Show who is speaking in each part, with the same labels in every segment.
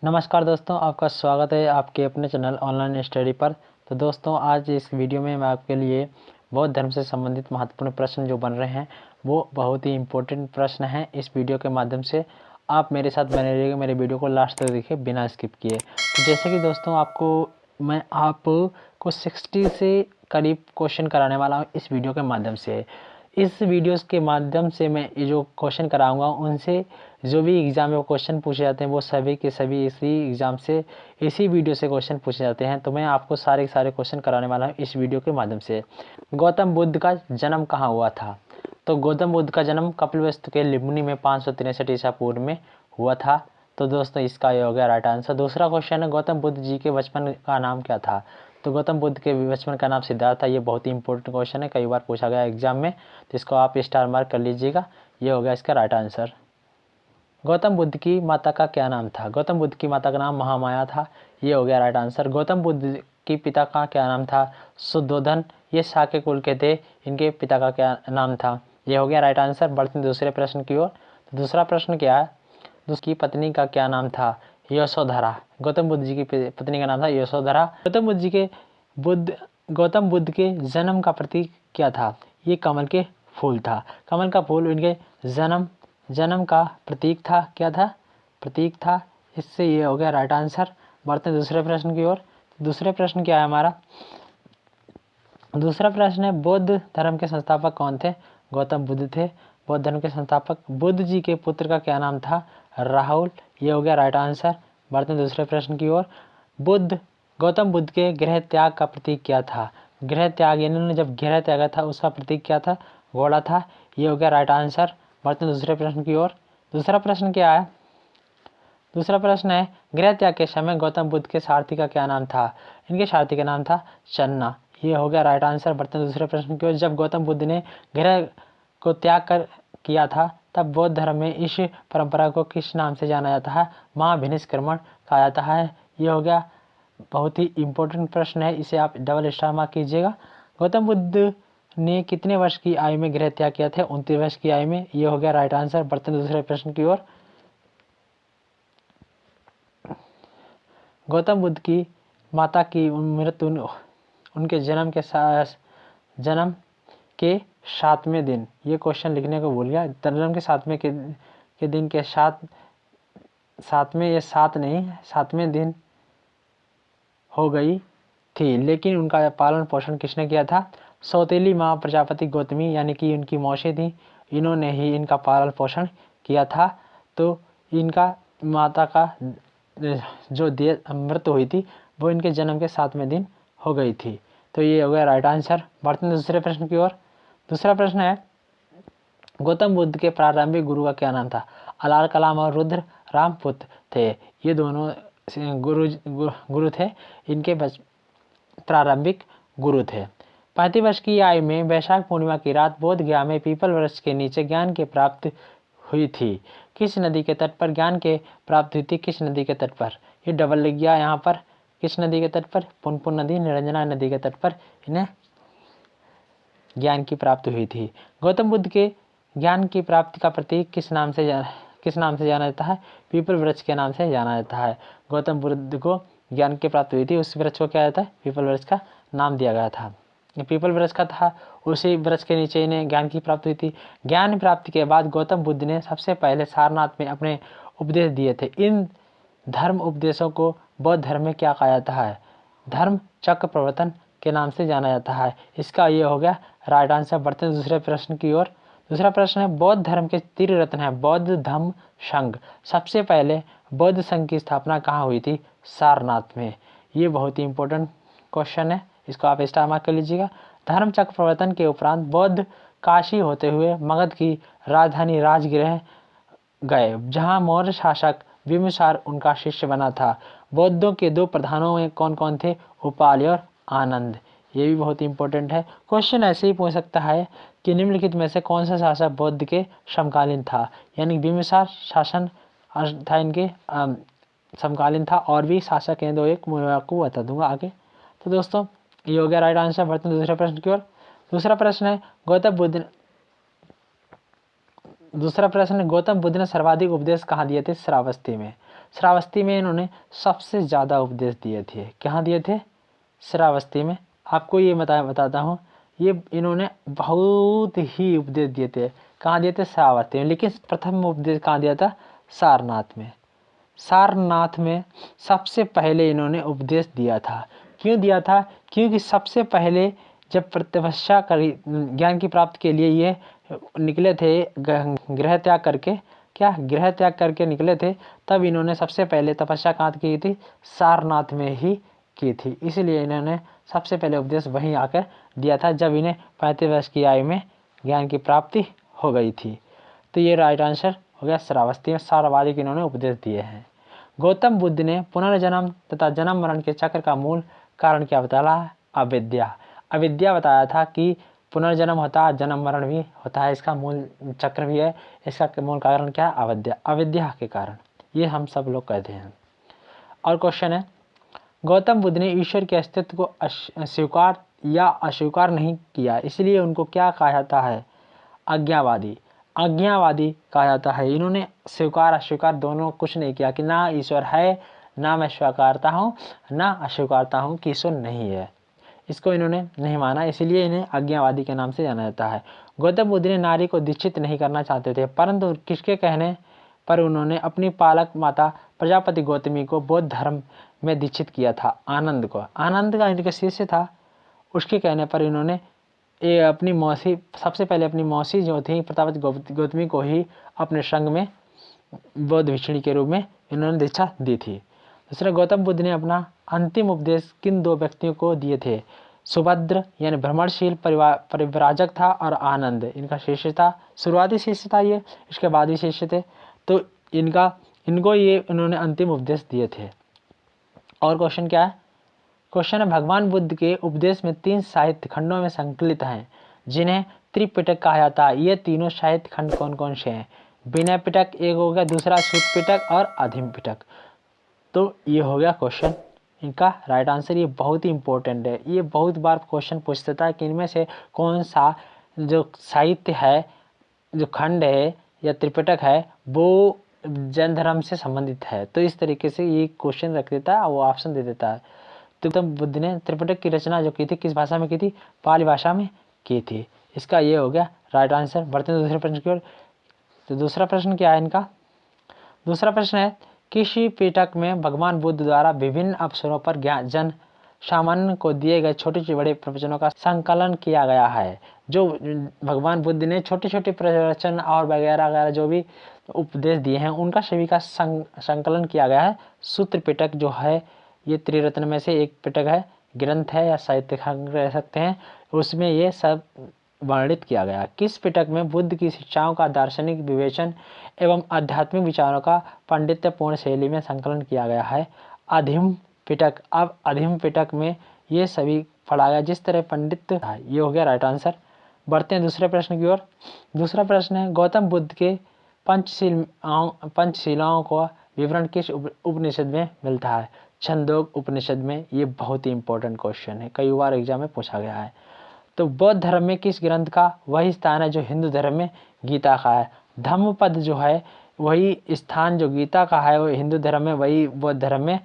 Speaker 1: नमस्कार दोस्तों, आपका स्वागत है आपके अपने चैनल ऑनलाइन स्टडी पर। तो दोस्तों, आज इस वीडियो में मैं आपके लिए बौद्ध धर्म से संबंधित महत्वपूर्ण प्रश्न जो बन रहे हैं वो बहुत ही इम्पोर्टेंट प्रश्न हैं। इस वीडियो के माध्यम से आप मेरे साथ बने रहिएगा, मेरे वीडियो को लास्ट तक देखिए बिना स्किप किए। तो जैसे कि दोस्तों मैं आपको 60 से करीब क्वेश्चन कराने वाला हूँ इस वीडियो के माध्यम से। इस वीडियोस के माध्यम से मैं ये जो क्वेश्चन कराऊंगा उनसे जो भी एग्ज़ाम में क्वेश्चन पूछे जाते हैं वो सभी के सभी इसी एग्ज़ाम से इसी वीडियो से क्वेश्चन पूछे जाते हैं। तो मैं आपको सारे के सारे क्वेश्चन कराने वाला हूँ इस वीडियो के माध्यम से। गौतम बुद्ध का जन्म कहाँ हुआ था? तो गौतम बुद्ध का जन्म कपिलवस्तु के लिबुनी में 563 ईसा पूर्व में हुआ था। तो दोस्तों, इसका ये हो गया राइट आंसर। दूसरा क्वेश्चन है, गौतम बुद्ध जी के बचपन का नाम क्या था? तो गौतम बुद्ध के बचपन का नाम सिद्धार्थ था। ये बहुत ही इंपॉर्टेंट क्वेश्चन है, कई बार पूछा गया एग्जाम में, तो इसको आप स्टार मार्क कर लीजिएगा। ये हो गया इसका राइट आंसर। गौतम बुद्ध की माता का क्या नाम था? गौतम बुद्ध की माता का नाम महामाया था। ये हो गया राइट आंसर। गौतम बुद्ध की पिता का क्या नाम था? शुद्धोधन। ये शाक्य कुल के थे। इनके पिता का क्या नाम था? ये हो गया राइट आंसर। बढ़ते हैं दूसरे प्रश्न की ओर। तो दूसरा प्रश्न क्या है? उसकी पत्नी का क्या नाम था? यशोधरा। गौतम बुद्ध जी की पत्नी का नाम था यशोधरा। गौतम बुद्ध के जन्म का प्रतीक क्या था? ये कमल के फूल था। कमल का फूल इनके जन्म का प्रतीक था। क्या था? प्रतीक था। इससे ये हो गया राइट आंसर। बढ़ते हैं दूसरे प्रश्न की ओर। दूसरे प्रश्न क्या है हमारा? दूसरा प्रश्न है, बौद्ध धर्म के संस्थापक कौन थे? गौतम बुद्ध थे बौद्ध धर्म के संस्थापक। बुद्ध जी के पुत्र का क्या नाम था? राहुल। ये हो गया राइट आंसर। बढ़ते हैं दूसरे प्रश्न की ओर। गौतम बुद्ध के गृह त्याग का प्रतीक क्या था? गृह त्याग, इन्होंने जब गृह त्यागा था उसका प्रतीक क्या था? घोड़ा था। ये हो गया राइट आंसर। बढ़ते हैं दूसरे प्रश्न की ओर। दूसरा प्रश्न क्या है? दूसरा प्रश्न है, गृह त्याग के समय गौतम बुद्ध के सारथी का क्या नाम था? इनके सारथी का नाम था चन्ना। ये हो गया राइट आंसर। बढ़ते हैं दूसरे प्रश्न की ओर। जब गौतम बुद्ध ने गृह को त्याग कर किया था तब बौद्ध धर्म में इस परंपरा को किस नाम से जाना जाता है? महाभिनिष्क्रमण कहा जाता है। ये हो गया बहुत ही इंपॉर्टेंट प्रश्न है, इसे आप डबल स्टार मार्क कीजिएगा। गौतम बुद्ध ने कितने वर्ष की आयु में गृह त्याग किया था? 29 वर्ष की आयु में। ये हो गया राइट आंसर। बढ़ते हैं दूसरे प्रश्न की ओर। गौतम बुद्ध की माता की मृत्यु उनके जन्म के 7वें दिन, ये क्वेश्चन लिखने को भूल गया। जन्म के 7वें दिन के 7वें दिन हो गई थी, लेकिन उनका पालन पोषण किसने किया था? सौतेली माँ प्रजापति गौतमी, यानी कि उनकी मौसी थी, इन्होंने ही इनका पालन पोषण किया था। तो इनका माता का जो मृत्यु हुई थी वो इनके जन्म के 7वें दिन हो गई थी। तो ये हो गया राइट आंसर। बढ़ते हैं दूसरे प्रश्न की ओर। दूसरा प्रश्न है, गौतम बुद्ध के प्रारंभिक गुरु का क्या नाम था? अलार कलाम और रुद्र रामपुत्र थे। ये दोनों गुरु थे, इनके प्रारंभिक गुरु थे। 35 वर्ष की आयु में वैशाख पूर्णिमा की रात बोध गया में पीपल वृक्ष के नीचे ज्ञान की प्राप्ति हुई थी। किस नदी के तट पर ज्ञान के प्राप्त हुई थी? किस नदी के तट पर? ये डबल लिख गया यहाँ पर। किस नदी के तट पर? पुनपुन नदी, निरंजना नदी के तट पर इन्हें ज्ञान की प्राप्ति हुई थी। गौतम बुद्ध के ज्ञान की प्राप्ति का प्रतीक किस नाम से जाना जाता है? पीपल वृक्ष के नाम से जाना जाता है। गौतम बुद्ध को ज्ञान की प्राप्ति हुई थी, उस वृक्ष को क्या जाता है? पीपल वृक्ष का नाम दिया गया था। पीपल वृक्ष का था, उसी वृक्ष के नीचे इन्हें ज्ञान की प्राप्ति हुई थी। ज्ञान प्राप्ति के बाद गौतम बुद्ध ने सबसे पहले सारनाथ में अपने उपदेश दिए थे। इन धर्म उपदेशों को बौद्ध धर्म में क्या कहा जाता है? धर्म चक्र प्रवर्तन के नाम से जाना जाता है। इसका ये हो गया राइट आंसर। बढ़ते हैं दूसरे प्रश्न की ओर। दूसरा प्रश्न है, बौद्ध धर्म के त्रिरत्न है बौद्ध धम्म संघ। सबसे पहले बौद्ध संघ की स्थापना कहाँ हुई थी? सारनाथ में। ये बहुत ही इंपॉर्टेंट क्वेश्चन है, इसको आप स्टार मार्क कर लीजिएगा। धर्म चक्र प्रवर्तन के उपरांत बौद्ध काशी होते हुए मगध की राजधानी राजगृह गए, जहां मौर्य शासक बिंबिसार उनका शिष्य बना था। बौद्धों के 2 प्रधानों में कौन कौन थे? उपालि और आनंद। ये भी बहुत इंपॉर्टेंट है। क्वेश्चन ऐसे ही पूछ सकता है कि निम्नलिखित में से कौन सा शासक बौद्ध के समकालीन था? यानी बिंबिसार शासन था इनके समकालीन था, और भी शासक हैं 2 एक, मैं आपको बता दूंगा आगे। तो दोस्तों, ये हो गया राइट आंसर। बढ़ते हैं दूसरे प्रश्न की ओर। दूसरा प्रश्न है, गौतम बुद्ध ने सर्वाधिक उपदेश कहाँ दिए थे? श्रावस्ती में। श्रावस्ती में इन्होंने सबसे ज़्यादा उपदेश दिए थे। कहाँ दिए थे? श्रावस्ती में। आपको ये बताता हूँ, ये इन्होंने बहुत ही उपदेश दिए थे। कहाँ दिए थे? श्रावस्ती में। लेकिन प्रथम उपदेश कहाँ दिया था? सारनाथ में। सारनाथ में सबसे पहले इन्होंने उपदेश दिया था। क्यों दिया था? क्योंकि सबसे पहले जब तपस्या करी, ज्ञान की प्राप्ति के लिए ये निकले थे, गृह त्याग करके, क्या गृह त्याग करके निकले थे, तब इन्होंने सबसे पहले तपस्या कहाँ की थी? सारनाथ में ही की थी। इसलिए इन्होंने सबसे पहले उपदेश वहीं आकर दिया था, जब इन्हें 35 वर्ष की आयु में ज्ञान की प्राप्ति हो गई थी। तो ये राइट आंसर हो गया श्रावस्ती में सर्वाधिक इन्होंने उपदेश दिए हैं। गौतम बुद्ध ने पुनर्जन्म तथा जन्म मरण के चक्र का मूल कारण क्या बताया? अविद्या। अविद्या बताया था कि पुनर्जन्म होता है, जन्म मरण भी होता है, इसका मूल चक्र भी है। इसका मूल कारण क्या है? अविद्या। अविद्या के कारण ये हम सब लोग कहते हैं। और क्वेश्चन है, गौतम बुद्ध ने ईश्वर के अस्तित्व को स्वीकार या अस्वीकार नहीं किया, इसलिए उनको क्या कहा जाता है? आज्ञावादी। आज्ञावादी कहा जाता है। इन्होंने स्वीकार अस्वीकार दोनों कुछ नहीं किया कि ना ईश्वर है, ना मैं स्वीकारता हूँ, ना अस्वीकारता हूँ कि ईश्वर नहीं है। इसको इन्होंने नहीं माना, इसलिए इन्हें आज्ञावादी के नाम से जाना जाता है। गौतम बुद्ध ने नारी को दीक्षित नहीं करना चाहते थे, परंतु किसके कहने पर उन्होंने अपनी पालक माता प्रजापति गौतमी को बौद्ध धर्म में दीक्षित किया था? आनंद को। आनंद का इनका शिष्य था, उसके कहने पर इन्होंने अपनी मौसी, सबसे पहले अपनी मौसी जो थी प्रजापति गौतमी को ही अपने संग में बौद्ध भिक्षुणी के रूप में इन्होंने दीक्षा दी थी। दूसरा, गौतम बुद्ध ने अपना अंतिम उपदेश किन दो व्यक्तियों को दिए थे? सुभद्र यानी भ्रमणशील परिव्राजक था, और आनंद इनका शिष्य था, शुरुआती शिष्य था ये, इसके बाद भी शिष्य थे। तो इनको ये इन्होंने अंतिम उपदेश दिए थे। और क्वेश्चन क्या है? क्वेश्चन है, भगवान बुद्ध के उपदेश में 3 साहित्य खंडों में संकलित हैं, जिन्हें त्रिपिटक कहा जाता है। ये तीनों साहित्य खंड कौन कौन से हैं? विनय पिटक एक हो गया, दूसरा सूत पिटक और अधिम पिटक। तो ये हो गया क्वेश्चन इनका राइट आंसर। ये बहुत ही इंपॉर्टेंट है, ये बहुत बार क्वेश्चन पूछता है कि इनमें से कौन सा जो साहित्य है, जो खंड है या त्रिपिटक है, वो जैन धर्म से संबंधित है। तो इस तरीके से ये क्वेश्चन रख देता है, वो ऑप्शन दे देता है। तो गौतम बुद्ध ने त्रिपिटक की रचना जो की थी किस भाषा में की थी? पाली भाषा में की थी। इसका ये हो गया राइट आंसर। बढ़ते हैं दूसरे प्रश्न की ओर। तो दूसरा प्रश्न क्या है इनका? दूसरा प्रश्न है, किसी पिटक में भगवान बुद्ध द्वारा विभिन्न अवसरों पर जन सामान्य को दिए गए छोटे बड़े प्रवचनों का संकलन किया गया है। जो भगवान बुद्ध ने छोटे छोटे प्रवचन और वगैरह वगैरह जो भी उपदेश दिए हैं, उनका सभी का संकलन किया गया है। सूत्र पिटक जो है, ये त्रिरत्न में से एक पिटक है, ग्रंथ है या साहित्य कह सकते हैं, उसमें ये सब वर्णित किया गया। किस पिटक में बुद्ध की शिक्षाओं का दार्शनिक विवेचन एवं आध्यात्मिक विचारों का पांडित्यपूर्ण शैली में संकलन किया गया है? अधिम पिटक। अब अधिम पिटक में ये सभी पढ़ा गया जिस तरह पंडित, ये हो गया राइट आंसर। बढ़ते हैं दूसरे प्रश्न की ओर। दूसरा प्रश्न है, गौतम बुद्ध के पंचशीलाओं का विवरण किस उपनिषद में मिलता है? छंदोग उपनिषद में। ये बहुत ही इंपॉर्टेंट क्वेश्चन है, कई बार एग्जाम में पूछा गया है। तो बौद्ध धर्म में किस ग्रंथ का वही स्थान है जो हिंदू धर्म में गीता का है? धम्मपद जो है वही स्थान जो गीता का है, वो हिंदू धर्म में, वही बौद्ध धर्म में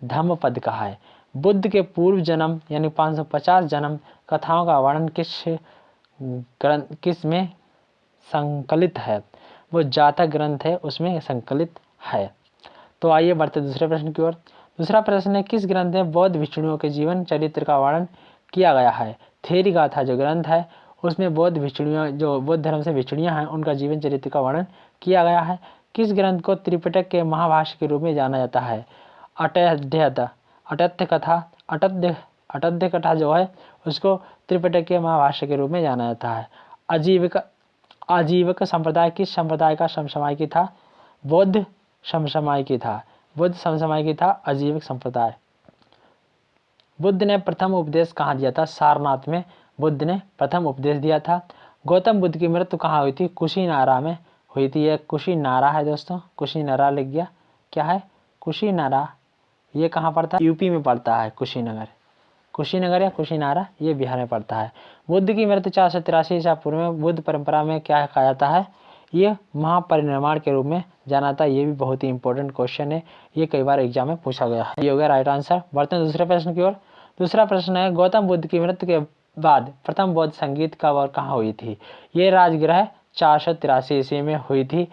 Speaker 1: धम्मपद का है। बुद्ध के पूर्व जन्म यानी 550 जन्म कथाओं का वर्णन किस में संकलित है? वो जातक ग्रंथ है, उसमें संकलित है। तो आइए बढ़ते दूसरे प्रश्न की ओर। दूसरा प्रश्न है, किस ग्रंथ में बौद्ध भिक्षुणियों के जीवन चरित्र का वर्णन किया गया है? थेरी गाथा जो ग्रंथ है, उसमें बौद्ध भिक्षुणियों, जो बौद्ध धर्म से भिक्षुणियाँ हैं, उनका जीवन चरित्र का वर्णन किया गया है। किस ग्रंथ को त्रिपिटक के महाभाष्य के रूप में जाना जाता है? अटत्य कथा जो है उसको त्रिपिटक के महाभाष्य के रूप में जाना जाता है। आजीवक संप्रदाय किस संप्रदाय का समसामयिकी था? बौद्ध समसामयिकी था। बुद्ध समसामयिकी था आजीवक संप्रदाय। बुद्ध ने प्रथम उपदेश कहाँ दिया था? सारनाथ में बुद्ध ने प्रथम उपदेश दिया था। गौतम बुद्ध की मृत्यु कहाँ हुई थी? कुशीनारा में हुई थी। यह कुशीनारा है दोस्तों, कुशीनारा लिख गया। क्या है? कुशीनारा। ये कहाँ पड़ता है? यूपी में पड़ता है कुशीनगर। कुशीनगर या कुशीनारा ये बिहार में पड़ता है। बुद्ध की मृत्यु 483 ईसा पूर्व में बुद्ध परंपरा में क्या कहा जाता है? ये महापरिनिर्वाण के रूप में जाना था। ये भी बहुत ही इंपॉर्टेंट क्वेश्चन है, ये कई बार एग्जाम में पूछा गया है। ये हो गया राइट आंसर। बढ़ते हैं दूसरे प्रश्न की ओर। दूसरा प्रश्न है, गौतम बुद्ध की मृत्यु के बाद प्रथम बौद्ध संगीत कब और कहाँ हुई थी? ये राजगृह 483 ईस्वी में हुई थी।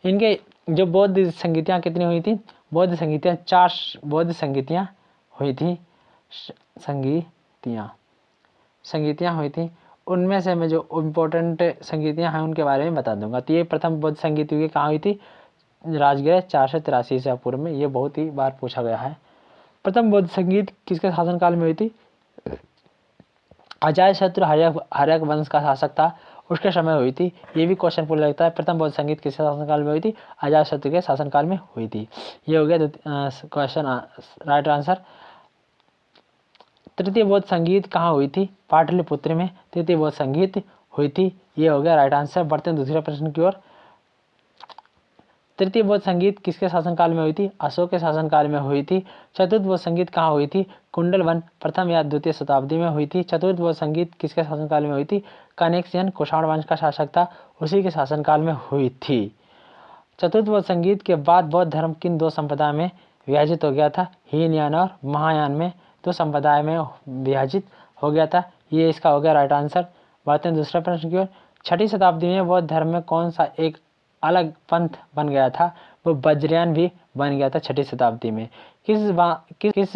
Speaker 1: इनके जो बौद्ध संगीतियाँ कितनी हुई थी? बौद्ध संगीतियाँ 4 बौद्ध संगीतियाँ हुई थी। संगीतियाँ हुई थी। उनमें से मैं जो इम्पोर्टेंट संगीतियाँ हैं उनके बारे में बता दूंगा। तो ये प्रथम बौद्ध संगीत हुई कहाँ हुई थी? राजगृह 483 ईसा पूर्व में। ये बहुत ही बार पूछा गया है। प्रथम बौद्ध संगीत किसके शासनकाल में हुई थी? अजातशत्रु हर्यक वंश का शासक था, उसके समय हुई थी। ये भी क्वेश्चन पूछा लगता है, प्रथम बौद्ध संगीत किसके शासनकाल में हुई थी? अजातशत्रु के शासनकाल में हुई थी। ये हो गया क्वेश्चन राइट आंसर। तृतीय बौद्ध संगीत कहाँ हुई थी? पाटलिपुत्र में तृतीय बौद्ध संगीत हुई थी। ये हो गया राइट आंसर। बढ़ते हैं दूसरे प्रश्न की ओर। तृतीय बौद्ध संगीत किसके शासनकाल में हुई थी? अशोक के शासनकाल में हुई थी। चतुर्थ बौद्ध संगीत कहाँ हुई थी? कुंडलवन प्रथम या द्वितीय शताब्दी में हुई थी। चतुर्थ बौद्ध संगीत किसके शासनकाल में हुई थी? कनेक्सियन कुषाण वंश का शासक था, उसी के शासनकाल में हुई थी। चतुर्थ बौद्ध संगीत के बाद बौद्ध धर्म किन 2 संप्रदाय में विभाजित हो गया था? हीनयान और महायान में 2 संप्रदाय में विभाजित हो गया था। ये इसका हो गया राइट आंसर। बढ़ते हैं दूसरे प्रश्न की ओर। 6वीं शताब्दी में बौद्ध धर्म में कौन सा एक अलग पंथ बन गया था? वो वज्रयान भी बन गया था 6वीं शताब्दी में। किस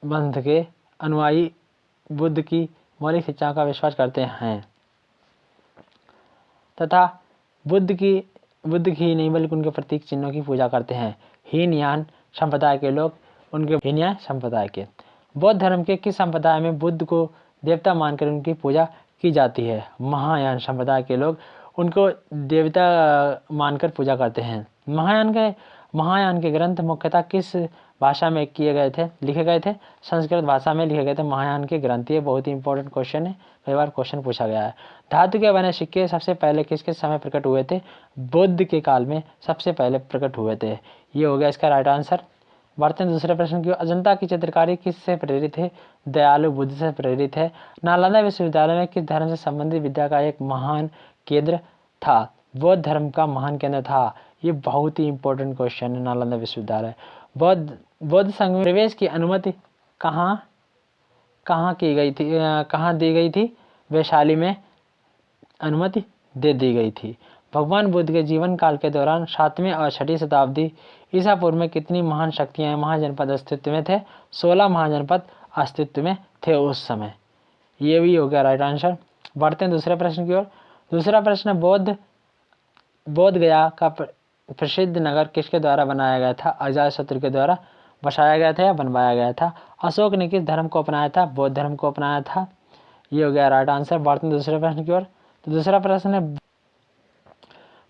Speaker 1: पंथ के अनुयायी बुद्ध की मौलिक शिक्षाओं का विश्वास करते हैं तथा बुद्ध की ही नहीं बल्कि उनके प्रतीक चिन्हों की पूजा करते हैं? हीनयान संप्रदाय के लोग, उनके हीनयान संप्रदाय के। बौद्ध धर्म के किस संप्रदाय में बुद्ध को देवता मानकर उनकी पूजा की जाती है? महायान संप्रदाय के लोग उनको देवता मानकर पूजा करते हैं। महायान के ग्रंथ मुख्यतः किस भाषा में लिखे गए थे? संस्कृत भाषा में लिखे गए थे महायान के ग्रंथ। ये बहुत ही इंपॉर्टेंट क्वेश्चन है, कई बार क्वेश्चन पूछा गया है। धातु के बने सिक्के सबसे पहले किसके समय प्रकट हुए थे? बुद्ध के काल में सबसे पहले प्रकट हुए थे। ये हो गया इसका राइट आंसर। बढ़ते हैं दूसरे प्रश्न की। अजंता की चित्रकारी किससे प्रेरित है? दयालु बुद्ध से प्रेरित है। नालंदा विश्वविद्यालय में किस धर्म से संबंधित विद्या का एक महान केंद्र था? बौद्ध धर्म का महान केंद्र था। ये बहुत ही इंपॉर्टेंट क्वेश्चन है। नालंदा विश्वविद्यालय बौद्ध संघ में प्रवेश की अनुमति कहाँ दी गई थी? वैशाली में अनुमति दे दी गई थी। भगवान बुद्ध के जीवन काल के दौरान 7वीं और 6वीं शताब्दी ईसा पूर्व में कितनी महान शक्तियाँ महाजनपद अस्तित्व में थे? 16 महाजनपद अस्तित्व में थे उस समय। ये भी हो गया राइट आंसर। बढ़ते हैं दूसरे प्रश्न की ओर। दूसरा प्रश्न, बोध गया का प्रसिद्ध नगर किसके द्वारा बनाया गया था? अजातशत्रु के द्वारा बसाया गया था या बनवाया गया था? अशोक ने किस धर्म को अपनाया था? बौद्ध धर्म को अपनाया था। ये हो गया राइट आंसर। बढ़ते हैं दूसरे प्रश्न की ओर। तो दूसरा प्रश्न है,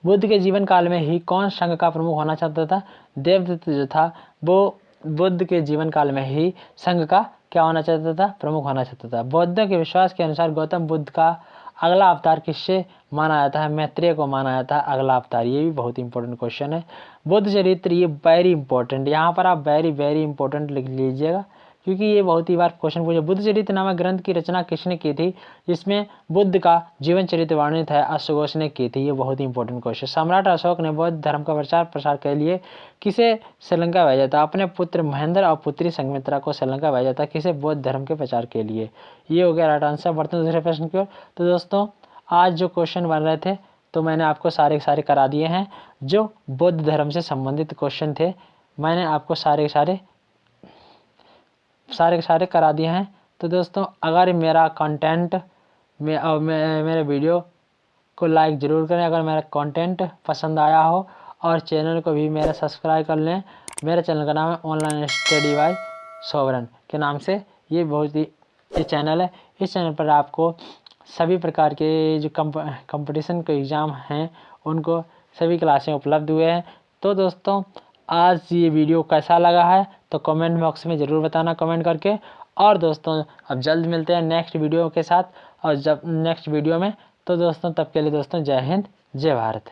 Speaker 1: बुद्ध के जीवन काल में ही कौन संघ का प्रमुख होना चाहता था? देवदत्त जो था वो बुद्ध के जीवन काल में ही संघ का क्या होना चाहता था? प्रमुख होना चाहता था। बौद्धों के विश्वास के अनुसार गौतम बुद्ध का अगला अवतार किससे माना जाता है? मैत्रेय को माना जाता है अगला अवतार। ये भी बहुत इंपॉर्टेंट क्वेश्चन है। बुद्ध चरित्र, ये वेरी इंपॉर्टेंट, यहाँ पर आप वेरी इंपॉर्टेंट लिख लीजिएगा क्योंकि ये बहुत ही बार क्वेश्चन पूछे। बुद्ध चरित्र नामक ग्रंथ की रचना किसने की थी? जिसमें बुद्ध का जीवन चरित्र वर्णित है, अशोक ने की थी। ये बहुत ही इंपॉर्टेंट क्वेश्चन। सम्राट अशोक ने बौद्ध धर्म का प्रचार प्रसार के लिए किसे श्रीलंका भेजा था? अपने पुत्र महेंद्र और पुत्री संघमित्रा को श्रीलंका भेजा था। किसे? बौद्ध धर्म के प्रचार के लिए। ये हो गया राइट आंसर। बढ़ते हैं दूसरे प्रश्न की ओर। तो दोस्तों, आज जो क्वेश्चन बन रहे थे तो मैंने आपको सारे करा दिए हैं। जो बौद्ध धर्म से संबंधित क्वेश्चन थे मैंने आपको सारे करा दिए हैं। तो दोस्तों, अगर मेरा कंटेंट मेरे वीडियो को लाइक ज़रूर करें अगर मेरा कंटेंट पसंद आया हो, और चैनल को भी मेरा सब्सक्राइब कर लें। मेरे चैनल का नाम है ऑनलाइन स्टडी बाय सोवरन के नाम से। ये बहुत ही चैनल है। इस चैनल पर आपको सभी प्रकार के जो कंपटीशन के एग्ज़ाम हैं उनको सभी क्लासें उपलब्ध हुए हैं। तो दोस्तों, आज ये वीडियो कैसा लगा है तो कमेंट बॉक्स में ज़रूर बताना कमेंट करके। और दोस्तों, अब जल्द मिलते हैं नेक्स्ट वीडियो के साथ, और जब नेक्स्ट वीडियो में। तो दोस्तों, तब के लिए दोस्तों, जय हिंद जय भारत।